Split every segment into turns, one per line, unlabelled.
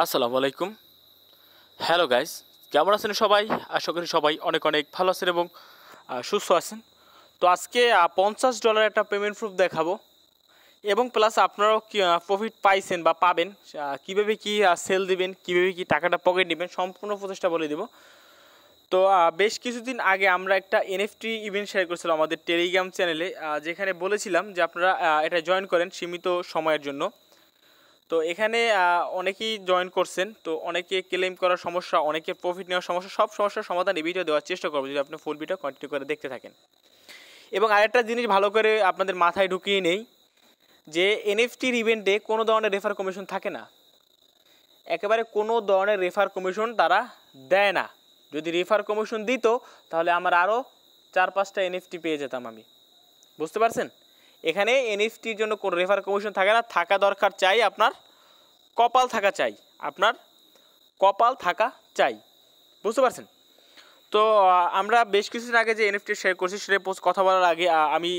আসসালামু আলাইকুম। Hello guys, কেমন আছেন সবাই? আশা করি সবাই অনেক অনেক ভালো আছেন এবং সুস্থ আছেন। তো আজকে $50 একটা পেমেন্ট প্রুফ দেখাবো এবং প্লাস আপনারাও কি প্রফিট পাইছেন বা পাবেন, কীভাবে কি সেল দিবেন, কীভাবে কি টাকাটা পকেট নেবেন, সম্পূর্ণ প্রচেষ্টা বলে দেবো। তো বেশ কিছুদিন আগে আমরা একটা এনএফটি ইভেন্ট শেয়ার করেছিলাম আমাদের টেলিগ্রাম চ্যানেলে, যেখানে বলেছিলাম যে আপনারা এটা জয়েন করেন সীমিত সময়ের জন্য। তো এখানে অনেকেই জয়েন করছেন, তো অনেকে ক্লেম করার সমস্যা, অনেকে প্রফিট নেওয়ার সমস্যা, সব সমস্যার সমাধান এই ভিডিও দেওয়ার চেষ্টা করবো যদি আপনি ফুল ভিডিও কন্টিনিউ করে দেখতে থাকেন। এবং আরেকটা জিনিস ভালো করে আপনাদের মাথায় ঢুকিয়ে নেই যে এনএফটির ইভেন্টে কোনো ধরনের রেফার কমিশন থাকে না, একেবারে কোনো ধরনের রেফার কমিশন তারা দেয় না। যদি রেফার কমিশন দিত তাহলে আমার আরও 4-5টা এনএফটি পেয়ে যেতাম আমি, বুঝতে পারছেন? এখানে এনএফটির জন্য কোনো রেফার কমিশন থাকে না, থাকা দরকার চাই আপনার কপাল থাকা চাই, আপনার কপাল থাকা চাই, বুঝতে পারছেন? তো আমরা বেশ কিছুদিন আগে যে এনএফটি শেয়ার করছি সেটা পোস্ট কথা বলার আগে আমি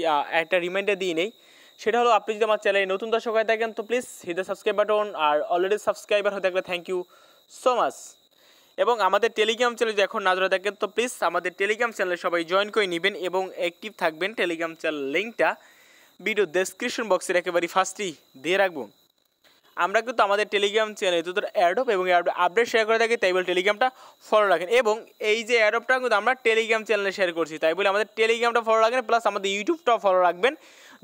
একটা রিমাইন্ডার দিয়ে নেই। সেটা হলো, আপনি যদি আমার চ্যানেলে নতুন দর্শক হয়ে থাকেন তো please hit the subscribe button, আর অলরেডি সাবস্ক্রাইবার হয়ে থাকলে থ্যাংক ইউ সো মাচ। এবং আমাদের টেলিগ্রাম চ্যানেল যদি এখন না ধরে থাকেন তো প্লিজ আমাদের টেলিগ্রাম চ্যানেলে সবাই জয়েন করে নেবেন এবং অ্যাক্টিভ থাকবেন। টেলিগ্রাম চ্যানেল লিঙ্কটা ভিডিও ডেসক্রিপশন বক্সের একেবারে ফার্স্টেই দিয়ে রাখবো। আমরা কিন্তু আমাদের টেলিগ্রাম চ্যানেলে দুটো অ্যাডপ এবং আপডেট শেয়ার করে থাকি, তাই বলে টেলিগ্রামটা ফলো রাখেন। এবং এই যে অ্যাডপটা কিন্তু আমরা টেলিগ্রাম চ্যানেলে শেয়ার করছি, তাই বলে আমাদের টেলিগ্রামটা ফলো রাখবেন, প্লাস আমাদের ইউটিউবটাও ফলো রাখবেন।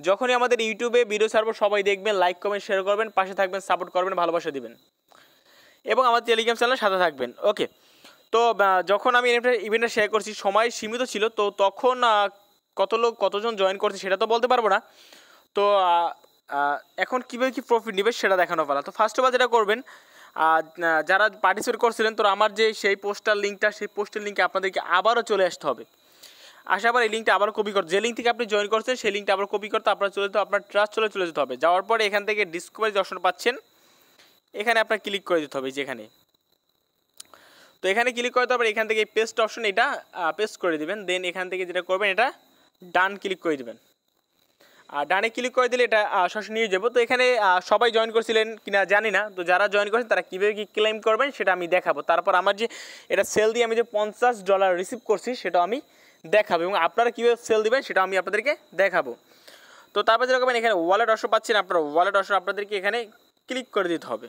যখনই আমাদের ইউটিউবে ভিডিও ছাড়বো সবাই দেখবেন, লাইক কমেন্ট শেয়ার করবেন, পাশে থাকবেন, সাপোর্ট করবেন, ভালোবাসা দিবেন এবং আমাদের টেলিগ্রাম চ্যানেলের সাথে থাকবেন। ওকে, তো যখন আমি ইভেন্টটা শেয়ার করছি সময় সীমিত ছিল, তো তখন কতজন জয়েন করছে সেটা তো বলতে পারবো না। তো এখন কীভাবে কী প্রফিট নেবে সেটা দেখানো পালা। তো ফার্স্ট অফ অল যেটা করবেন, যারা পার্টিসিপেট করছিলেন তো আমার যে সেই পোস্টের লিঙ্কে আপনাদেরকে আবারও চলে আসতে হবে। আসার পর এই লিঙ্কটা আবার কপি করতে, যে লিঙ্ক থেকে আপনি জয়েন করছেন সেই লিঙ্কটা আবার কপি করতে আপনার আপনার ট্রাস্ট চলে যেতে হবে। যাওয়ার পরে এখান থেকে ডিসকভারি যে অপশন পাচ্ছেন এখানে আপনার ক্লিক করে দিতে হবে, যেখানে তো এখানে ক্লিক করে দেওয়ার পর এখান থেকে পেস্ট অপশন এটা পেস্ট করে দিবেন। দেন এখান থেকে যেটা করবেন এটা ডান ক্লিক করে দিবেন। আর ডানে ক্লিক করে দিলে এটা সরাসরি নিয়ে যাবো। তো এখানে সবাই জয়েন করছিলেন কিনা জানি না, তো যারা জয়েন করেছেন তারা কীভাবে কী ক্লেম করবেন সেটা আমি দেখাবো। তারপর আমার যে এটা সেল দিয়ে আমি যে $50 রিসিভ করছি সেটাও আমি দেখাবো এবং আপনারা কীভাবে সেল দেবেন সেটা আমি আপনাদেরকে দেখাবো। তো তারপর যেটা করবেন, এখানে ওয়ালেট অপশন পাচ্ছেন, আপনারা ওয়ালেট অপশন আপনাদেরকে এখানে ক্লিক করে দিতে হবে।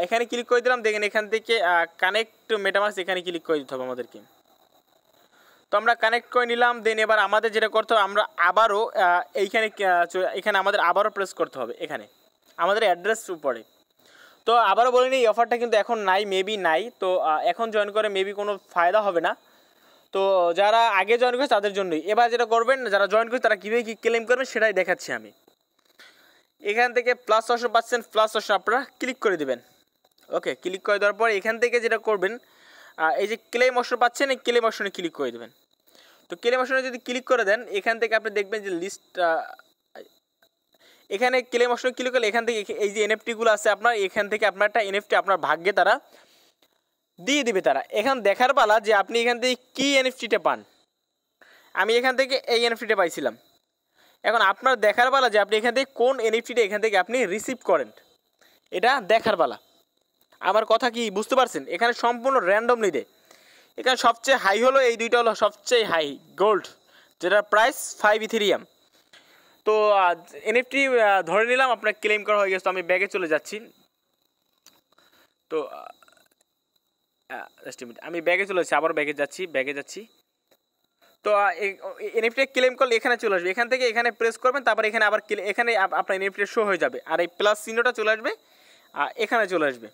এখানে ক্লিক করে দিলাম, দেখেন এখান থেকে কানেক্ট মেটামাস্ক এখানে ক্লিক করে দিতে হবে আমাদেরকে। তো আমরা কানেক্ট করে নিলাম। দেন এবার আমাদের যেটা করতে হবে, আমরা আবারও এখানে আমাদের আবারও প্রেস করতে হবে, এখানে আমাদের অ্যাড্রেস উপরে। তো আবারও বলি নি, এই অফারটা কিন্তু এখন নাই, মেবি নাই। তো এখন জয়েন করে মেবি কোনো ফায়দা হবে না। তো যারা আগে জয়েন করেছে তাদের জন্যই। এবার যেটা করবেন, যারা জয়েন করেছে তারা কীভাবে কী ক্লেম করবেন সেটাই দেখাচ্ছি আমি। এখান থেকে প্লাস অপশন পাচ্ছেন, প্লাস অপশন আপনারা ক্লিক করে দেবেন। ওকে, ক্লিক করে দেওয়ার পর এখান থেকে যেটা করবেন, এই যে ক্লেম অপশন পাচ্ছেন এই ক্লেম অপশনে ক্লিক করে দেবেন। তো ক্লেম অপশনে যদি ক্লিক করে দেন এখান থেকে আপনি দেখবেন যে লিস্ট, এখানে ক্লেম অপশনে ক্লিক করলে এখান থেকে এই যে এনএফটিগুলো আছে আপনার, এখান থেকে আপনার একটা এনএফটি আপনার ভাগ্যে তারা দিয়ে দিবে। তারা এখান দেখার পালা যে আপনি এখান থেকে কী এনএফটিটা পান। আমি এখান থেকে এই এনএফটিটা পাইছিলাম, এখন আপনার দেখার পালা যে আপনি এখান থেকে কোন এনএফটিটা এখান থেকে আপনি রিসিভ করেন, এটা দেখার পালা। আমার কথা কি বুঝতে পারছেন? এখানে সম্পূর্ণ র্যান্ডমলি দেয়। এখানে সবচেয়ে হাই হলো এই দুইটা, হলো সবচেয়ে হাই গোল্ড, যেটার প্রাইস 5 ইথেরিয়াম। তো এনএফটি ধরে নিলাম আপনার ক্লেম করা হয়ে গেছে। তো আমি ব্যাগে চলে যাচ্ছি। তো আমি ব্যাগে চলে যাচ্ছি, আবার ব্যাগে যাচ্ছি। তো এনএফটি ক্লেম করলে এখানে চলে আসবে, এখান থেকে এখানে প্রেস করবেন, তারপর এখানে আবার এখানে আপনার এনএফটি শো হয়ে যাবে, আর এই প্লাস চিহ্নটা চলে আসবে, এখানে চলে আসবে।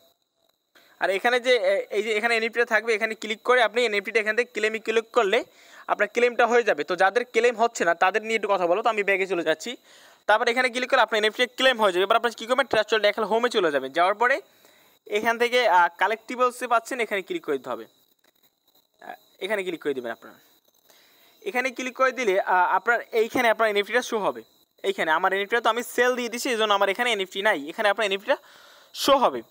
আর এখানে যে এই যে এখানে এনএফটিটা থাকবে, এখানে ক্লিক করে আপনি এনএফটিটা এখান থেকে ক্লেমে ক্লিক করলে আপনার ক্লেমটা হয়ে যাবে। তো যাদের ক্লেম হচ্ছে না তাদের নিয়ে একটু কথা বলো। তো আমি ব্যাগে চলে যাচ্ছি, তারপর এখানে ক্লিক করে আপনার এনএফটি ক্লেম হয়ে যাবে। এবার আপনার কী করবেন, ট্রাস্ট দেখাল হোমে চলে যাবে। যাওয়ার পরে এখান থেকে কালেক্টিবলসে পাচ্ছেন, এখানে ক্লিক করে দিতে হবে। এখানে ক্লিক করে দেবেন আপনার। এখানে ক্লিক করে দিলে আপনার এইখানে আপনার এনএফটিটা শো হবে। এইখানে আমার এনএফটিটা তো আমি সেল দিয়ে দিচ্ছি, এই জন্য আমার এখানে এনএফটি নাই, এখানে আপনার এনএফটিটা শো হবে।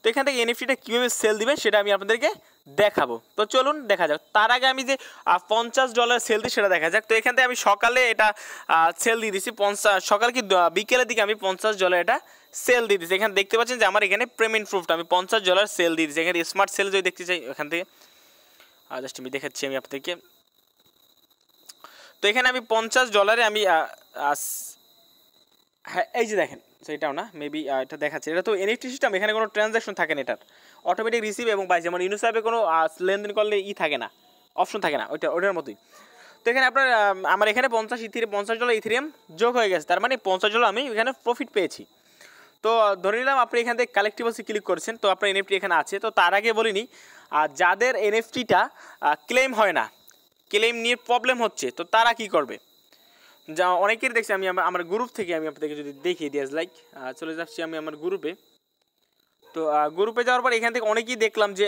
তো এখান থেকে এনএফটিটা কীভাবে সেল দিবেন সেটা আমি আপনাদেরকে দেখাবো। তো চলুন দেখা যাক। তার আগে আমি যে $50 সেল দিই সেটা দেখা যাক। তো এখান থেকে আমি সকালে এটা সেল দিয়ে দিচ্ছি 50, সকাল কি বিকেলের দিকে আমি $50 এটা সেল দিয়ে দিচ্ছি। এখানে দেখতে পাচ্ছেন যে আমার এখানে পেমেন্ট প্রুফটা আমি $50 সেল দিয়ে দিচ্ছি। এখানে স্মার্ট সেল যদি দেখতে চাই এখান থেকে জাস্ট আমি দেখাচ্ছি আমি আপনাদেরকে। তো এখানে আমি $50 আমি হ্যাঁ এই যে দেখেন, সেটাও না মেবি এটা দেখাচ্ছে, এটা তো এনএফটি সিস্টেম, এখানে কোনো ট্রানজ্যাকশন থাকে না, এটার অটোমেটিক রিসিভ এবং বাই, যেমন ইউনিসেফে কোনো লেনদেন করলে থাকে না, অপশন থাকে না, ওটার মতোই। তো এখানে আপনার আমার এখানে $50 ইথেরিয়াম যোগ হয়ে গেছে, তার মানে $50 আমি এখানে প্রফিট পেয়েছি। তো ধরে নিলাম আপনি এখান থেকে কালেক্টিবলসে ক্লিক করছেন, তো আপনার এনএফটি এখানে আছে। তো তার আগে বলিনি, যাদের এনএফটিটা ক্লেম হয় না, ক্লেম নিয়ে প্রবলেম হচ্ছে, তো তারা কি করবে? যা অনেকের দেখছি আমি আমার গ্রুপ থেকে আমি আপনাদেরকে যদি দেখিয়ে দিই, লাইক চলে যাচ্ছি আমি আমার গ্রুপে। তো গ্রুপে যাওয়ার পর এখান থেকে অনেকেই দেখলাম যে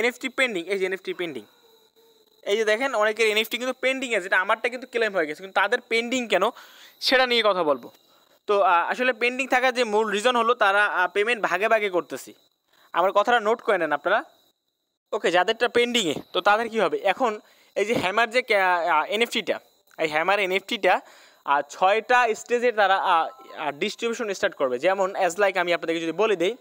এনএফটি পেন্ডিং, এই যে এনএফটি পেন্ডিং, এই যে দেখেন অনেকের এনএফটি কিন্তু পেন্ডিং আছে, এটা আমারটা কিন্তু ক্লেম হয়ে গেছে, কিন্তু তাদের পেন্ডিং কেন সেটা নিয়ে কথা বলবো। তো আসলে পেন্ডিং থাকার যে মূল রিজন হলো তারা পেমেন্ট ভাগে ভাগে করতেছি। আমার কথাটা নোট করে নেন আপনারা। ওকে, যাদেরটা পেন্ডিংয়ে, তো তাদের কী হবে? এখন এই যে হ্যামার যে এনএফটিটা, এই হ্যামার এনএফটিটা 6টা স্টেজে তারা ডিস্ট্রিবিউশন স্টার্ট করবে। যেমন অ্যাজ লাইক আমি আপনাদেরকে যদি বলে দিই,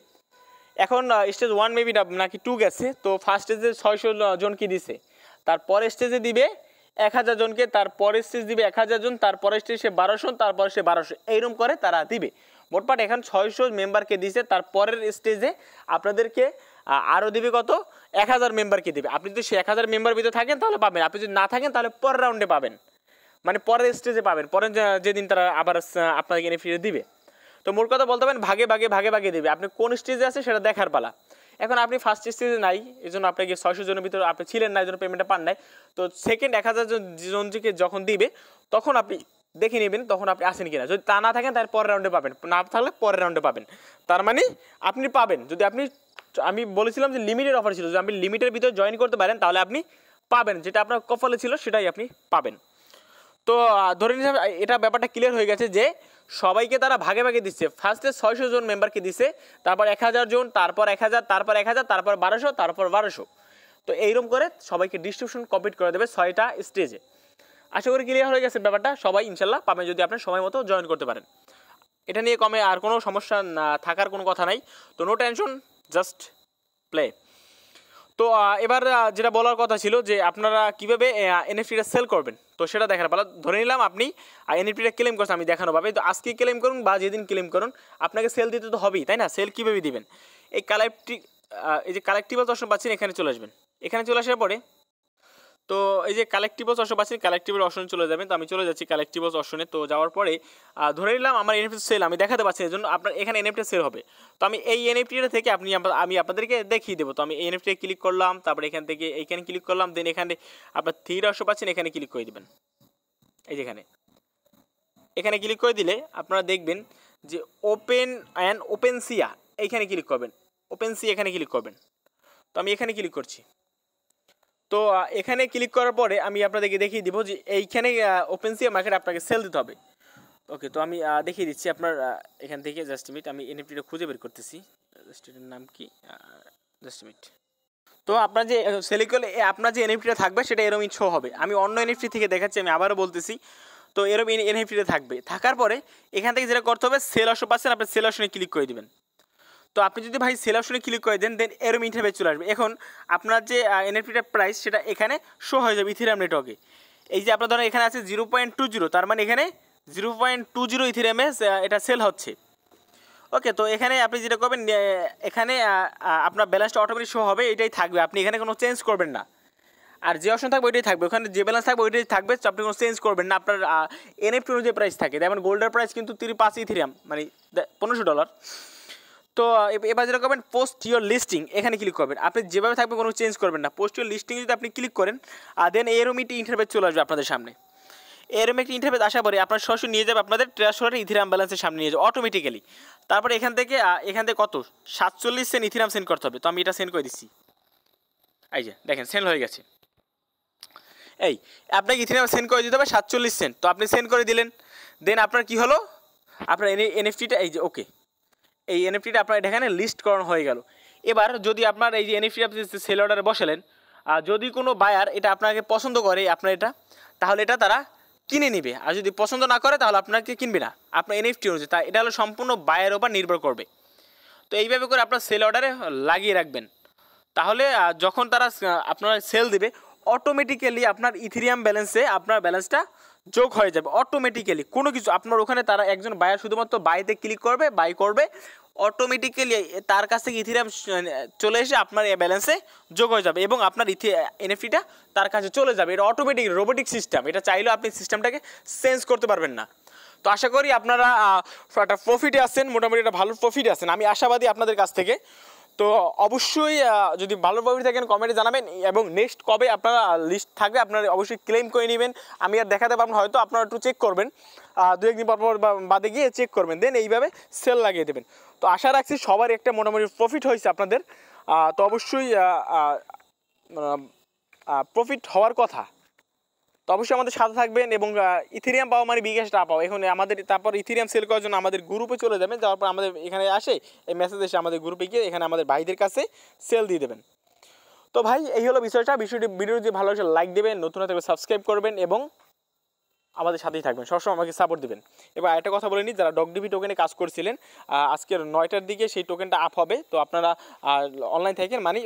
এখন স্টেজ 1 মেবি নাকি 2 গেছে, তো ফার্স্ট স্টেজে 600 জনকে দিছে, তারপরের স্টেজে দিবে 1000 জনকে, তারপরের স্টেজ দিবে 1000 জন, তারপরের স্টেজে 1200, তারপরে সে 1200, এইরকম করে তারা দিবে। মোটমাট এখন 600 মেম্বারকে দিছে, তারপরের স্টেজে আপনাদেরকে আরও দিবে কত? 1000 মেম্বারকে দিবে। আপনি যদি সে 1000 মেম্বার ভিতরে থাকেন তাহলে পাবেন, আপনি যদি না থাকেন তাহলে পরের রাউন্ডে পাবেন, মানে পরের স্টেজে পাবেন, পরের যেদিন তারা আবার আপনাকে এনএফটি দিবে। তো মোট কথা বলতে পারেন ভাগে ভাগে ভাগে ভাগে দেবে, আপনি কোন স্টেজে আছে সেটা দেখার পালা। এখন আপনি ফার্স্ট স্টেজে নাই, এই জন্য আপনাকে 600 জনের ভিতরে আপনি ছিলেন না, এই জন্য পেমেন্টটা পান নাই। তো সেকেন্ড 1000 জনকে যখন দিবে তখন আপনি দেখে নেবেন তখন আপনি আসেন কিনা। যদি তা না থাকেন তাহলে পরের রাউন্ডে পাবেন, না থাকলে পরের রাউন্ডে পাবেন। তার মানে আপনি পাবেন, যদি আপনি, আমি বলেছিলাম যে লিমিটেড অফার ছিল, যদি আপনি লিমিটের ভিতরে জয়েন করতে পারেন তাহলে আপনি পাবেন, যেটা আপনার কপালে ছিল সেটাই আপনি পাবেন। তো ধরে নিলাম এটা ব্যাপারটা ক্লিয়ার হয়ে গেছে যে সবাইকে তারা ভাগে ভাগে দিচ্ছে। ফার্স্টে 600 জন মেম্বারকে দিচ্ছে, তারপর 1000 জন, তারপর 1000, তারপর 1000, তারপর 1200, তারপর 1200। তো এইরকম করে সবাইকে ডিস্ট্রিবিউশন কমপ্লিট করে দেবে 6টা স্টেজে। আশা করি ক্লিয়ার হয়ে গেছে ব্যাপারটা, সবাই ইনশাল্লাহ পাবেন যদি আপনার সময় মতো জয়েন করতে পারেন। এটা নিয়ে কমে আর কোনো সমস্যা না থাকার কোনো কথা নাই। তো নো টেনশন, জাস্ট প্লে। তো এবার যেটা বলার কথা ছিল যে আপনারা কীভাবে এনএফটিটা সেল করবেন, তো সেটা দেখার পালা। ধরে নিলাম আপনি এনএফটিটা ক্লেম করছেন, আমি দেখানো পাবে, তো আজকে ক্লেম করুন বা যেদিন ক্লেম করুন আপনাকে সেল দিতে তো হবেই, তাই না? সেল কীভাবে দিবেন? এই যে কালেক্টিবলস অপশন পাচ্ছেন, এখানে চলে আসবেন। এখানে চলে আসার পরে তো এই যে কালেক্টিবলস অপশন পাচ্ছেন, কালেক্টিবল অপশনে চলে যাবেন। তো আমি চলে যাচ্ছি কালেক্টিবলস অপশনে। তো যাওয়ার পরে ধরে নিলাম আমার এনএফটি সেল আমি দেখাতে পাচ্ছি, এই জন্য আপনার এখানে এনএফটি সেল হবে। তো আমি এই এনএফটিটা থেকে আমি আপনাদেরকে দেখিয়ে দেবো। তো আমি এই এনএফটি ক্লিক করলাম, তারপরে এখান থেকে এইখানে ক্লিক করলাম, দেন এখানে আপনার 3 অপশন পাচ্ছেন, এখানে ক্লিক করে দেবেন। এই যেখানে এখানে ক্লিক করে দিলে আপনারা দেখবেন যে ওপেন সিয়া, এইখানে ক্লিক করবেন, ওপেন সি এখানে ক্লিক করবেন। তো আমি এখানে ক্লিক করছি। তো এখানে ক্লিক করার পরে আমি আপনাদেরকে দেখিয়ে দিব যে এইখানে ওপেন সি মার্কেট আপনাকে সেল দিতে হবে। ওকে, তো আমি দেখিয়ে দিচ্ছি আপনার এখান থেকে, জাস্ট মিনিট, আমি এনএফটিটা খুঁজে বের করতেছি। জাস্ট এটার নাম কি, জাস্ট মিনিট। তো আপনার যে সেলিং করলে আপনার যে এনএফটিটা থাকবে সেটা এরকম শো হবে। আমি অন্য এনএফটি থেকে দেখাচ্ছি, আমি আবারও বলতেছি। তো এরকম এনএফটিটা থাকবে, থাকার পরে এখান থেকে যেটা করতে হবে, সেল অপশন পাচ্ছেন, আপনি সেল অপশনে ক্লিক করে দেবেন। তো আপনি যদি ভাই সেল অপশনে ক্লিক করে দেন, দেন এরকম ইন্টারফেস চলে আসবে। এখন আপনার যে এনএফটিটার প্রাইস সেটা এখানে শো হয়ে যাবে ইথেরিয়াম নেটওয়ার্কে। এই যে আপনার ধরেন এখানে আছে 0.20, তার মানে এখানে 0.20 ইথেরিয়ামে এটা সেল হচ্ছে। ওকে, তো এখানে আপনি যেটা করবেন, এখানে আপনার ব্যালেন্সটা অটোমেটিক শো হবে, এটাই থাকবে, আপনি এখানে কোনো চেঞ্জ করবেন না। আর যে অপশন থাকবে ওইটাই থাকবে, ওখানে যে ব্যালেন্স থাকবে ওইটাই থাকবে, আপনি কোনো চেঞ্জ করবেন না। আপনার এনএফটি অনুযায়ী প্রাইস থাকে, যেমন গোল্ডের প্রাইস কিন্তু 5 ইথেরিয়াম, মানে $1500। তো এবার যেটা করবেন, পোস্ট ইউর লিস্টিং, এখানে ক্লিক করবেন। আপনি যেভাবে থাকবে কোনো চেঞ্জ করবেন না। পোস্ট ইউর লিস্টিং যদি আপনি ক্লিক করেন, দেন এরকম একটি ইন্টারফেস চলে আসবে আপনাদের সামনে। এরকম একটি ইন্টারফেস আসার পরে আপনার সরাসরি নিয়ে যাবে আপনাদের ট্রেজারি ইথেরিয়াম ব্যালেন্সের সামনে নিয়ে যাবে অটোমেটিক্যালি। তারপরে এখান থেকে কত 47 সেন্ট ইথেরিয়াম সেন্ড করতে হবে। তো আমি এটা সেন্ড করে দিচ্ছি, এই যে দেখেন সেন্ড হয়ে গেছে। এই আপনাকে ইথেরিয়াম সেন্ড করে দিতে হবে 47 সেন্ট। তো আপনি সেন্ড করে দিলেন, দেন আপনার কি হলো, আপনার এনএফটিটা এই যে ওকে, এই এনএফটিটা আপনার এখানে লিস্ট করানো হয়ে গেল। এবার যদি আপনার এই যে এনএফটি আপনি সেল অর্ডারে বসালেন, আর যদি কোনো বায়ার এটা আপনাকে পছন্দ করে আপনার এটা, তাহলে এটা তারা কিনে নিবে, আর যদি পছন্দ না করে তাহলে আপনাকে কিনবে না আপনার এনএফটি অনুযায়ী। তা এটা হলো সম্পূর্ণ বায়ের ওপর নির্ভর করবে। তো এইভাবে করে আপনার সেল অর্ডারে লাগিয়ে রাখবেন, তাহলে যখন তারা আপনার সেল দিবে অটোমেটিক্যালি আপনার ইথেরিয়াম ব্যালেন্সে আপনার ব্যালেন্সটা যোগ হয়ে যাবে অটোমেটিক্যালি। কোনো কিছু আপনার ওখানে তারা একজন বায়ার শুধুমাত্র বাইতে ক্লিক করবে, বাই করবে, অটোমেটিক্যালি তার কাছ থেকে ইথেরিয়াম চলে এসে আপনার এই ব্যালেন্সে যোগ হয়ে যাবে এবং আপনার এনএফটিটা তার কাছে চলে যাবে। এটা অটোমেটিক রোবোটিক সিস্টেম, এটা চাইলেও আপনি সিস্টেমটাকে চেঞ্জ করতে পারবেন না। তো আশা করি আপনারা একটা প্রফিটে আছেন, মোটামুটি একটা ভালো প্রফিটে আছেন, আমি আশাবাদী আপনাদের কাছ থেকে। তো অবশ্যই যদি ভালো প্রফিট থাকেন কমেন্টে জানাবেন, এবং নেক্সট কবে আপনারা লিস্ট থাকবে আপনারা অবশ্যই ক্লেম করে নেবেন। আমি আর দেখাতে পারবো না, হয়তো আপনারা একটু চেক করবেন, দু একদিন পর বাদে গিয়ে চেক করবেন, দেন এইভাবে সেল লাগিয়ে দেবেন। তো আশা রাখছি সবার একটা মোটামুটি প্রফিট হয়েছে আপনাদের। তো অবশ্যই প্রফিট হওয়ার কথা। তো অবশ্যই আমাদের সাথে থাকবেন, এবং ইথেরিয়াম পাওয়া মানে বিকাশ না পাওয়া। এখন আমাদের তারপর ইথেরিয়াম সেল করার জন্য আমাদের গ্রুপে চলে যাবেন, যাওয়ার পর আমাদের এখানে আসে এই মেসেজ এসে আমাদের গ্রুপে গিয়ে এখানে আমাদের ভাইদের কাছে সেল দিয়ে দেবেন। তো ভাই এই হলো বিষয়টা। ভিডিও যদি ভালো লাগে লাইক দেবেন, নতুন থাকলে সাবস্ক্রাইব করবেন এবং আমাদের সাথেই থাকবেন, সবসময় আমাকে সাপোর্ট দেবেন। এবার একটা কথা বলে নিই, যারা ডগডিবি টোকেনে কাজ করছিলেন, আজকের 9টার দিকে সেই টোকেনটা আপ হবে। তো আপনারা অনলাইন থাকেন মানে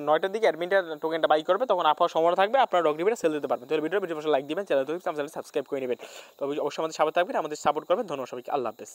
9টার দিকে অ্যাডমিনটার টোকেনটা বাই করবে, তখন আপ হওয়ার সময় থাকবে, আপনারা ডগডিবিটা সেল দিতে পারবেন। তাহলে ভিডিও লাইক দিবেন, চ্যানেল সাবস্ক্রাইব করে নেবেন। তো অবশ্যই আমাদের সাপোর্ট থাকবেন, আমাদের সাপোর্ট করবেন। ধন্যবাদ সবাইকে, আল্লাহ হাফেজ।